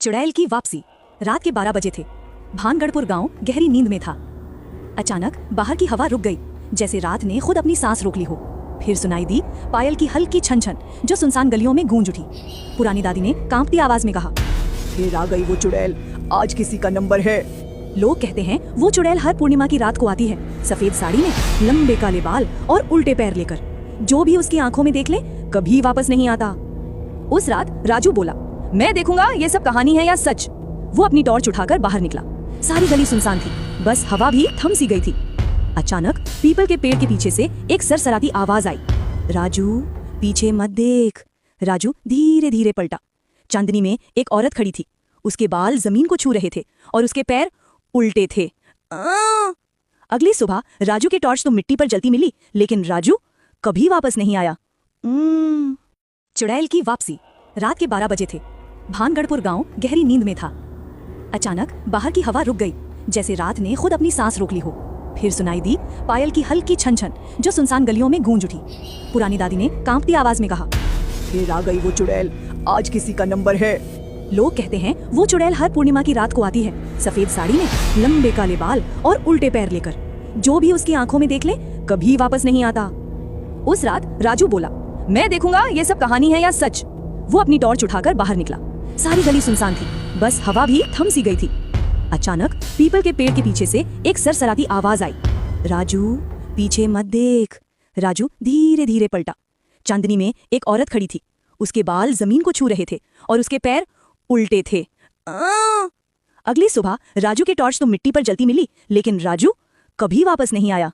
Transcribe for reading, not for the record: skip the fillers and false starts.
चुड़ैल की वापसी। रात के 12 बजे थे। भानगढ़पुर गांव गहरी नींद में था। अचानक बाहर की हवा रुक गई, जैसे रात ने खुद अपनी सांस रोक ली हो। फिर सुनाई दी पायल की हल्की छन छन, जो सुनसान गलियों में गूंज उठी। पुरानी दादी ने कांपती आवाज में कहा, फिर आ गई वो चुड़ैल, आज किसी का नंबर है। लोग कहते हैं वो चुड़ैल हर पूर्णिमा की रात को आती है, सफेद साड़ी में, लंबे काले बाल और उल्टे पैर लेकर। जो भी उसकी आंखों में देख ले कभी वापस नहीं आता। उस रात राजू बोला, मैं देखूंगा ये सब कहानी है या सच। वो अपनी टॉर्च उठाकर बाहर निकला। सारी गली सुनसान थी, बस हवा भी थम सी गई थी। अचानक पीपल के पेड़ के पीछे से एक सरसराती आवाज आई, राजू पीछे मत देख। राजू धीरे धीरे पलटा। चांदनी में एक औरत खड़ी थी। उसके बाल जमीन को छू रहे थे और उसके पैर उल्टे थे। अगली सुबह राजू की टॉर्च तो मिट्टी पर जलती मिली, लेकिन राजू कभी वापस नहीं आया। चुड़ैल की वापसी। रात के 12 बजे थे। भानगढ़पुर गांव गहरी नींद में था। अचानक बाहर की हवा रुक गई, जैसे रात ने खुद अपनी सांस रोक ली हो। फिर सुनाई दी पायल की हल्की छन छन, जो सुनसान गलियों में गूंज उठी। पुरानी दादी ने कांपती आवाज में कहा, फिर आ गई वो चुड़ैल, आज किसी का नंबर है। लोग कहते हैं वो चुड़ैल हर पूर्णिमा की रात को आती है, सफेद साड़ी में, लंबे काले बाल और उल्टे पैर लेकर। जो भी उसकी आंखों में देख ले कभी वापस नहीं आता। उस रात राजू बोला, मैं देखूंगा ये सब कहानी है या सच। वो अपनी टॉर्च उठाकर बाहर निकला। सारी गली सुनसान थी, बस हवा भी थम सी गई थी। अचानक पीपल के पेड़ के पीछे से एक सरसराती आवाज आई, राजू पीछे मत देख। राजू धीरे धीरे पलटा। चांदनी में एक औरत खड़ी थी। उसके बाल जमीन को छू रहे थे और उसके पैर उल्टे थे। अगली सुबह राजू की टॉर्च तो मिट्टी पर जलती मिली, लेकिन राजू कभी वापस नहीं आया।